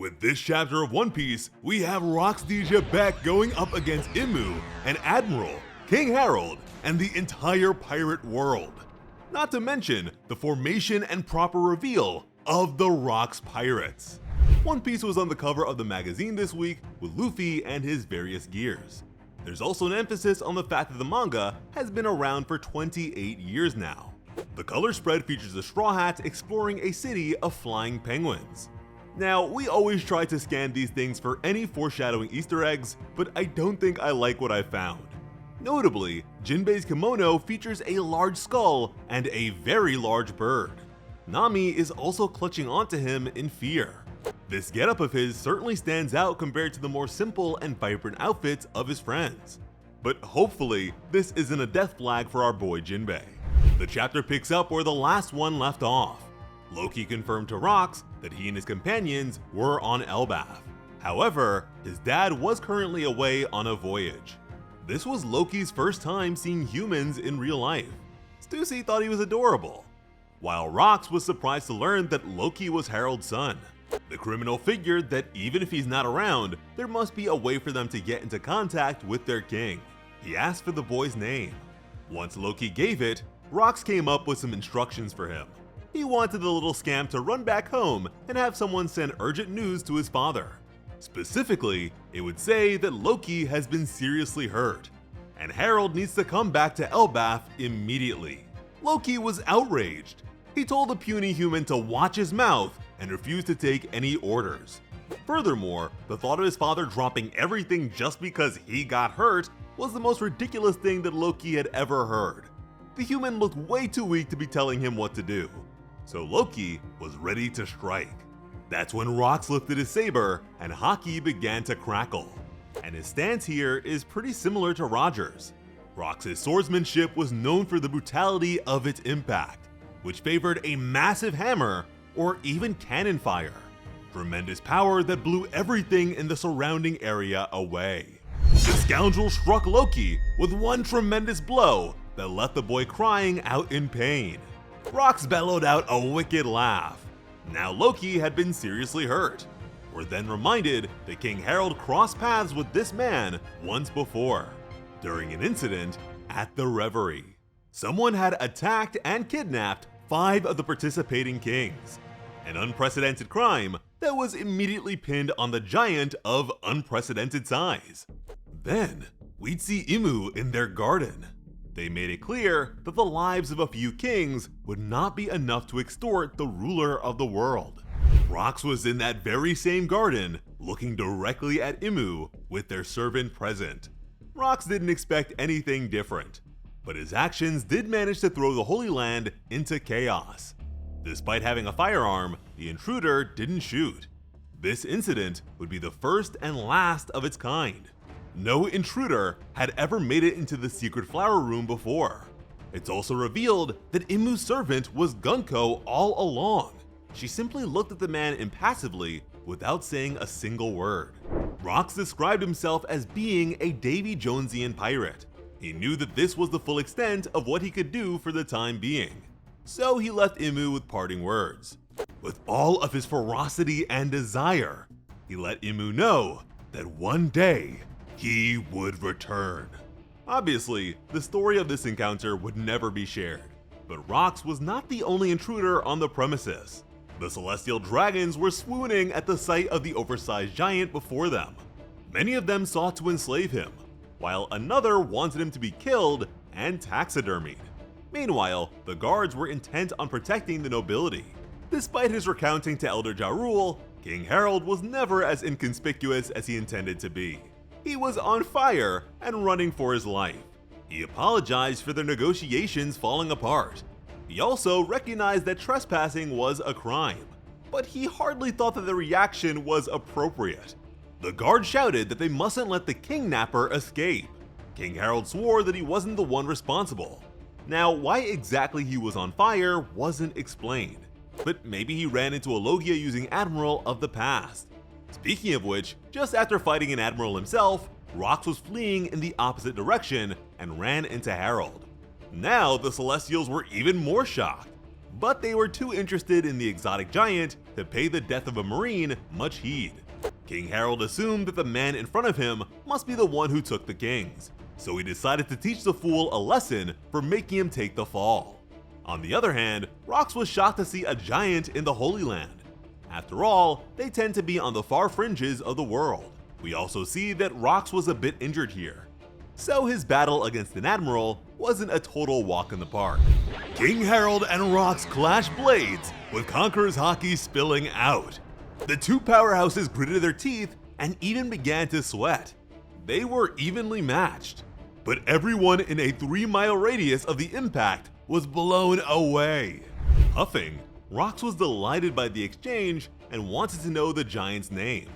With this chapter of One Piece, we have Rock's Xebec going up against IMU, an admiral, King Harald, and the entire pirate world. Not to mention the formation and proper reveal of the Rock's pirates. One Piece was on the cover of the magazine this week with Luffy and his various gears. There's also an emphasis on the fact that the manga has been around for 28 years now. The color spread features a Straw Hat exploring a city of flying penguins. Now, we always try to scan these things for any foreshadowing Easter eggs, but I don't think I like what I found. Notably, Jinbei's kimono features a large skull and a very large bird. Nami is also clutching onto him in fear. This getup of his certainly stands out compared to the more simple and vibrant outfits of his friends. But hopefully, this isn't a death flag for our boy Jinbei. The chapter picks up where the last one left off. Loki confirmed to Rox that he and his companions were on Elbaf. However, his dad was currently away on a voyage. This was Loki's first time seeing humans in real life. Stussy thought he was adorable, while Rox was surprised to learn that Loki was Harald's son. The criminal figured that even if he's not around, there must be a way for them to get into contact with their king. He asked for the boy's name. Once Loki gave it, Rox came up with some instructions for him. He wanted the little scamp to run back home and have someone send urgent news to his father. Specifically, it would say that Loki has been seriously hurt, and Harald needs to come back to Elbaf immediately. Loki was outraged. He told the puny human to watch his mouth and refused to take any orders. Furthermore, the thought of his father dropping everything just because he got hurt was the most ridiculous thing that Loki had ever heard. The human looked way too weak to be telling him what to do. So Loki was ready to strike. That's when Rox lifted his saber and Haki began to crackle. And his stance here is pretty similar to Roger's. Rox's swordsmanship was known for the brutality of its impact, which favored a massive hammer or even cannon fire. Tremendous power that blew everything in the surrounding area away. The scoundrel struck Loki with one tremendous blow that left the boy crying out in pain. Rox bellowed out a wicked laugh. Now Loki had been seriously hurt. We're then reminded that King Harald crossed paths with this man once before, during an incident at the Reverie. Someone had attacked and kidnapped 5 of the participating kings, an unprecedented crime that was immediately pinned on the giant of unprecedented size. Then, we'd see IMU in their garden. They made it clear that the lives of a few kings would not be enough to extort the ruler of the world. Rox was in that very same garden, looking directly at IMU with their servant present. Rox didn't expect anything different, but his actions did manage to throw the Holy Land into chaos. Despite having a firearm, the intruder didn't shoot. This incident would be the first and last of its kind. No intruder had ever made it into the secret flower room before. It's also revealed that IMU's servant was Gunko all along. She simply looked at the man impassively without saying a single word. Rox described himself as being a Davy Jonesian pirate. He knew that this was the full extent of what he could do for the time being. So he left IMU with parting words. With all of his ferocity and desire, he let IMU know that one day he would return. Obviously, the story of this encounter would never be shared, but Rox was not the only intruder on the premises. The celestial dragons were swooning at the sight of the oversized giant before them. Many of them sought to enslave him, while another wanted him to be killed and taxidermied. Meanwhile, the guards were intent on protecting the nobility. Despite his recounting to Elder Ja Rule, King Harald was never as inconspicuous as he intended to be. He was on fire and running for his life. He apologized for their negotiations falling apart. He also recognized that trespassing was a crime, but he hardly thought that the reaction was appropriate. The guard shouted that they mustn't let the King-napper escape. King Harald swore that he wasn't the one responsible. Now, why exactly he was on fire wasn't explained, but maybe he ran into a Logia-using admiral of the past. Speaking of which, just after fighting an admiral himself, Rox was fleeing in the opposite direction and ran into Harald. Now the Celestials were even more shocked. but they were too interested in the exotic giant to pay the death of a Marine much heed. King Harald assumed that the man in front of him must be the one who took the kings, so he decided to teach the fool a lesson for making him take the fall. On the other hand, Rox was shocked to see a giant in the Holy Land. After all, they tend to be on the far fringes of the world. We also see that Rox was a bit injured here, so his battle against an admiral wasn't a total walk in the park. King Harald and Rox clashed blades, with Conqueror's Haki spilling out. The two powerhouses gritted their teeth and even began to sweat. They were evenly matched, but everyone in a 3-mile radius of the impact was blown away. Huffing, Rox was delighted by the exchange and wanted to know the giant's name.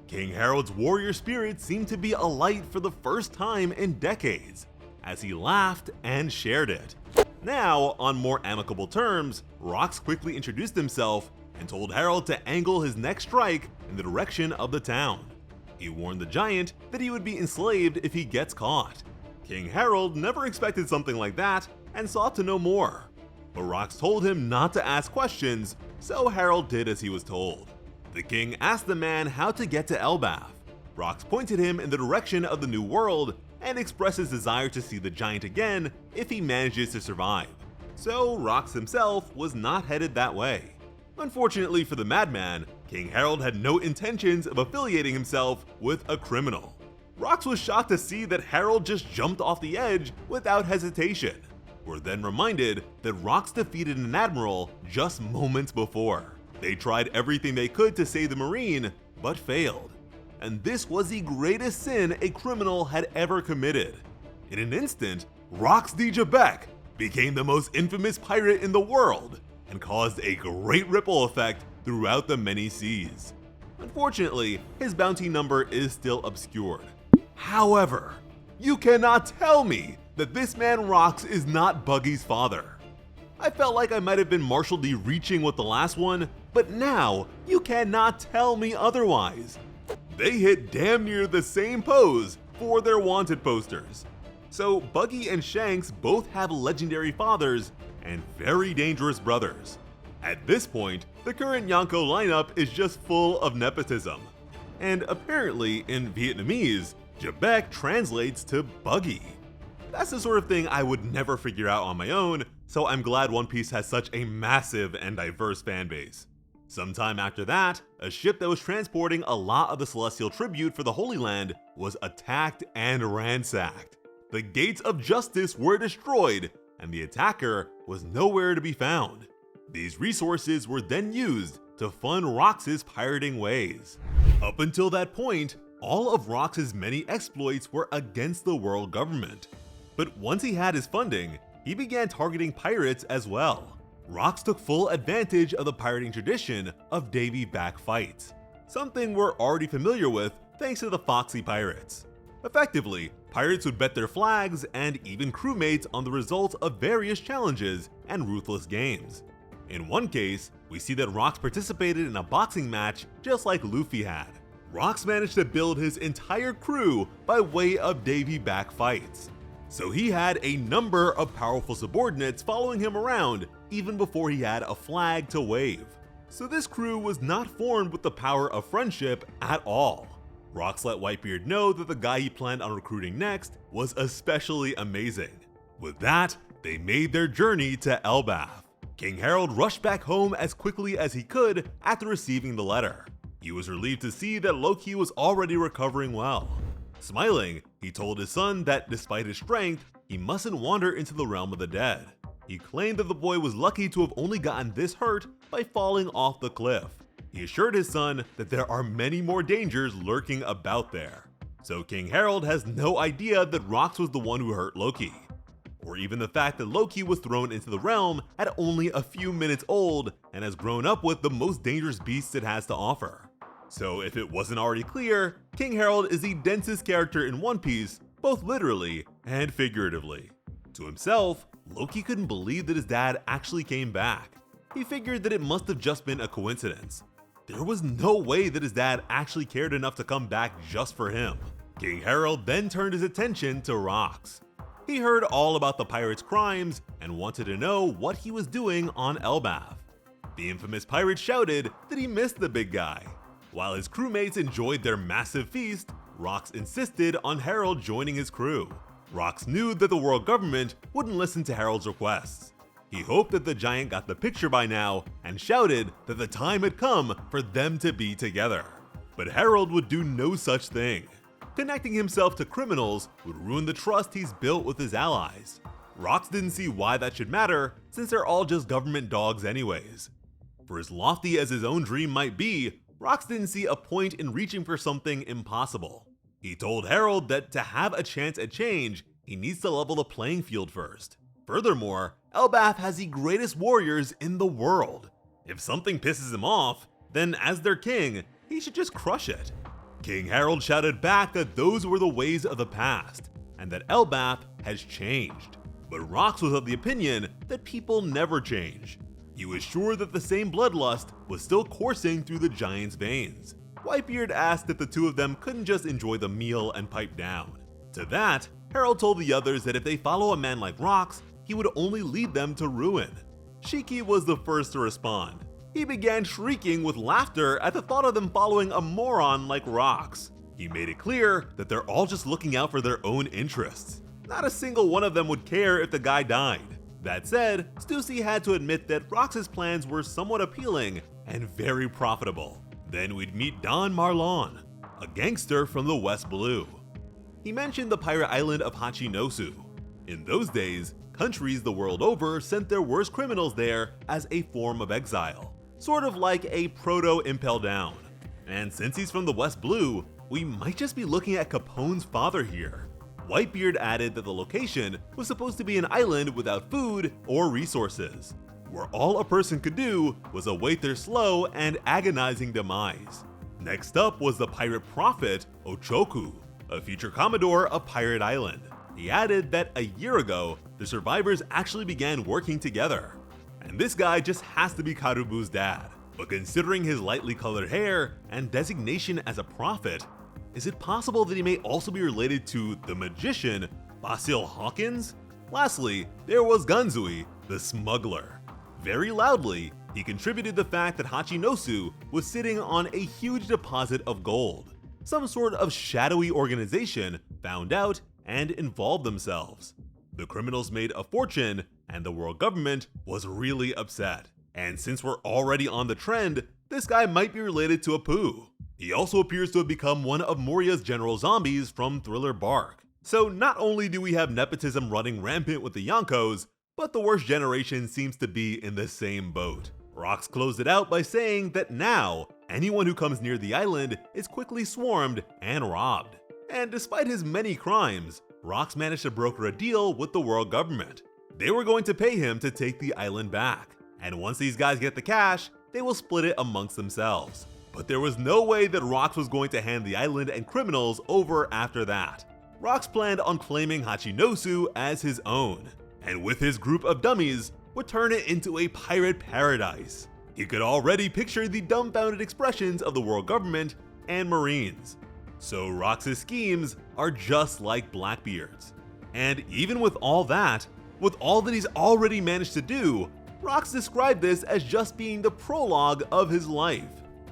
King Harald's warrior spirit seemed to be alight for the first time in decades, as he laughed and shared it. Now, on more amicable terms, Rox quickly introduced himself and told Harald to angle his next strike in the direction of the town. He warned the giant that he would be enslaved if he gets caught. King Harald never expected something like that and sought to know more. But Rox told him not to ask questions, so Harald did as he was told. The king asked the man how to get to Elbaf. Rox pointed him in the direction of the New World and expressed his desire to see the giant again if he manages to survive. So Rox himself was not headed that way. Unfortunately for the madman, King Harald had no intentions of affiliating himself with a criminal. Rox was shocked to see that Harald just jumped off the edge without hesitation. We're then reminded that Rox defeated an admiral just moments before. They tried everything they could to save the Marine, but failed. And this was the greatest sin a criminal had ever committed. In an instant, Rox de Xebec became the most infamous pirate in the world and caused a great ripple effect throughout the many seas. Unfortunately, his bounty number is still obscured. However, you cannot tell me that this man Rox is not Buggy's father. I felt like I might have been Marshall D reaching with the last one, but now you cannot tell me otherwise. They hit damn near the same pose for their wanted posters. So Buggy and Shanks both have legendary fathers and very dangerous brothers. At this point, the current Yonko lineup is just full of nepotism. And apparently in Vietnamese, Xebec translates to Buggy. That's the sort of thing I would never figure out on my own, so I'm glad One Piece has such a massive and diverse fanbase. Sometime after that, a ship that was transporting a lot of the Celestial tribute for the Holy Land was attacked and ransacked. The gates of justice were destroyed, and the attacker was nowhere to be found. These resources were then used to fund Rox's pirating ways. Up until that point, all of Rox's many exploits were against the world government. But once he had his funding, he began targeting pirates as well. Rox took full advantage of the pirating tradition of Davy back fights, something we're already familiar with thanks to the Foxy Pirates. Effectively, pirates would bet their flags and even crewmates on the results of various challenges and ruthless games. In one case, we see that Rox participated in a boxing match just like Luffy had. Rox managed to build his entire crew by way of Davy back fights. So he had a number of powerful subordinates following him around even before he had a flag to wave. So this crew was not formed with the power of friendship at all. Rox let Whitebeard know that the guy he planned on recruiting next was especially amazing. With that, they made their journey to Elbaf. King Harald rushed back home as quickly as he could after receiving the letter. He was relieved to see that Loki was already recovering well. Smiling, he told his son that despite his strength, he mustn't wander into the realm of the dead. He claimed that the boy was lucky to have only gotten this hurt by falling off the cliff. He assured his son that there are many more dangers lurking about there. So King Harald has no idea that Rox was the one who hurt Loki, or even the fact that Loki was thrown into the realm at only a few minutes old and has grown up with the most dangerous beasts it has to offer. So if it wasn't already clear, King Harald is the densest character in One Piece, both literally and figuratively. To himself, Loki couldn't believe that his dad actually came back. He figured that it must have just been a coincidence. There was no way that his dad actually cared enough to come back just for him. King Harald then turned his attention to Rox. He heard all about the pirate's crimes and wanted to know what he was doing on Elbaf. The infamous pirate shouted that he missed the big guy. While his crewmates enjoyed their massive feast, Rox insisted on Harald joining his crew. Rox knew that the world government wouldn't listen to Harald's requests. He hoped that the giant got the picture by now and shouted that the time had come for them to be together. But Harald would do no such thing. Connecting himself to criminals would ruin the trust he's built with his allies. Rox didn't see why that should matter, since they're all just government dogs anyways. For as lofty as his own dream might be, Rox didn't see a point in reaching for something impossible. He told Harald that to have a chance at change, he needs to level the playing field first. Furthermore, Elbaf has the greatest warriors in the world. If something pisses him off, then as their king, he should just crush it. King Harald shouted back that those were the ways of the past, and that Elbaf has changed. But Rox was of the opinion that people never change. He was sure that the same bloodlust was still coursing through the giant's veins. Whitebeard asked if the two of them couldn't just enjoy the meal and pipe down. To that, Harald told the others that if they follow a man like Rox, he would only lead them to ruin. Shiki was the first to respond. He began shrieking with laughter at the thought of them following a moron like Rox. He made it clear that they're all just looking out for their own interests. Not a single one of them would care if the guy died. That said, Stussy had to admit that Rox's plans were somewhat appealing and very profitable. Then we'd meet Don Marlon, a gangster from the West Blue. He mentioned the pirate island of Hachinosu. In those days, countries the world over sent their worst criminals there as a form of exile, sort of like a proto-Impel Down. And since he's from the West Blue, we might just be looking at Capone's father here. Whitebeard added that the location was supposed to be an island without food or resources, where all a person could do was await their slow and agonizing demise. Next up was the pirate prophet Ochoku, a future commodore of Pirate Island. He added that a year ago, the survivors actually began working together. And this guy just has to be Karubu's dad. But considering his lightly colored hair and designation as a prophet, is it possible that he may also be related to the magician Basil Hawkins? Lastly, there was Ganzui, the smuggler. Very loudly, he contributed the fact that Hachinosu was sitting on a huge deposit of gold. Some sort of shadowy organization found out and involved themselves. The criminals made a fortune, and the world government was really upset. And since we're already on the trend, this guy might be related to Apu. He also appears to have become one of Moria's general zombies from Thriller Bark. So not only do we have nepotism running rampant with the Yonkos, but the worst generation seems to be in the same boat. Rox closed it out by saying that now, anyone who comes near the island is quickly swarmed and robbed. And despite his many crimes, Rox managed to broker a deal with the world government. They were going to pay him to take the island back, and once these guys get the cash, they will split it amongst themselves. But there was no way that Rox was going to hand the island and criminals over after that. Rox planned on claiming Hachinosu as his own, and with his group of dummies, would turn it into a pirate paradise. He could already picture the dumbfounded expressions of the world government and Marines. So Rox's schemes are just like Blackbeard's. And even with all that he's already managed to do, Rox described this as just being the prologue of his life.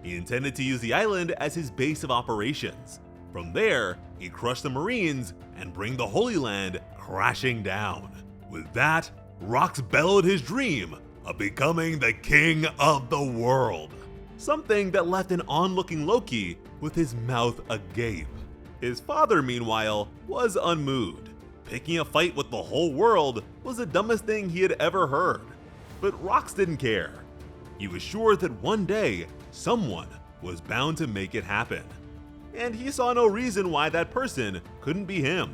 He intended to use the island as his base of operations. From there, he'd crush the Marines and bring the Holy Land crashing down. With that, Rox bellowed his dream of becoming the king of the world. Something that left an onlooking Loki with his mouth agape. His father, meanwhile, was unmoved. Picking a fight with the whole world was the dumbest thing he had ever heard. But Rox didn't care. He was sure that one day, someone was bound to make it happen. And he saw no reason why that person couldn't be him.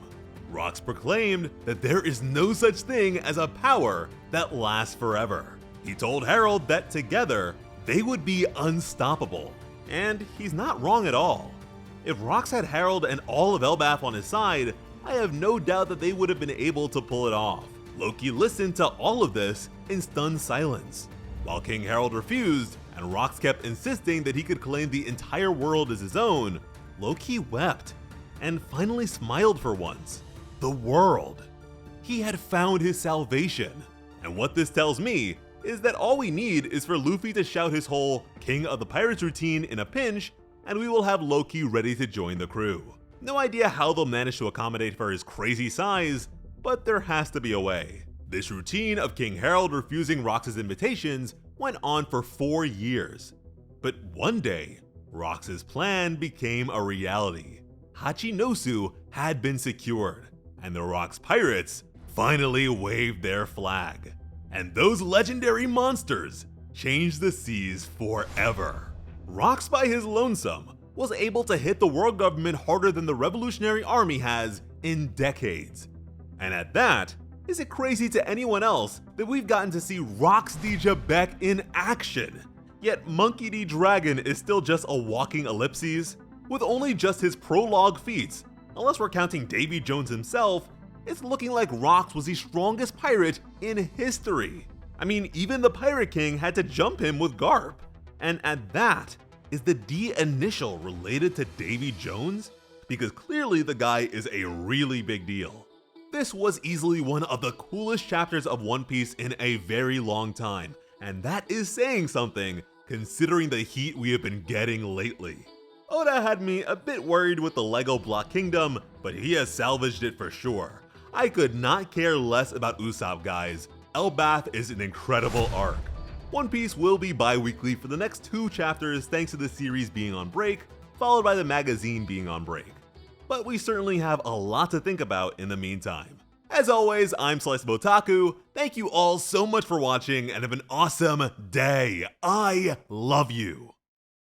Rox proclaimed that there is no such thing as a power that lasts forever. He told Harald that together, they would be unstoppable. And he's not wrong at all. If Rox had Harald and all of Elbaf on his side, I have no doubt that they would have been able to pull it off. Loki listened to all of this in stunned silence. While King Harald refused, and Rox kept insisting that he could claim the entire world as his own, Loki wept, and finally smiled for once. The world. he had found his salvation. And what this tells me is that all we need is for Luffy to shout his whole King of the Pirates routine in a pinch, and we will have Loki ready to join the crew. No idea how they'll manage to accommodate for his crazy size, but there has to be a way. This routine of King Harald refusing Rox's invitations went on for 4 years. But one day, Rox's plan became a reality. Hachinosu had been secured, and the Rox pirates finally waved their flag. And those legendary monsters changed the seas forever. Rox by his lonesome was able to hit the world government harder than the Revolutionary Army has in decades. And at that, is it crazy to anyone else that we've gotten to see Rox D. Xebec in action? Yet Monkey D. Dragon is still just a walking ellipses, with only just his prologue feats. Unless we're counting Davy Jones himself, it's looking like Rox was the strongest pirate in history. I mean, even the Pirate King had to jump him with Garp. And at that, is the D initial related to Davy Jones? Because clearly the guy is a really big deal. This was easily one of the coolest chapters of One Piece in a very long time, and that is saying something considering the heat we have been getting lately. Oda had me a bit worried with the Lego Block Kingdom, but he has salvaged it for sure. I could not care less about Usopp, guys. Elbaf is an incredible arc. One Piece will be bi-weekly for the next 2 chapters thanks to the series being on break, followed by the magazine being on break. But we certainly have a lot to think about in the meantime. As always, I'm Slice of Otaku. Thank you all so much for watching and have an awesome day. I love you.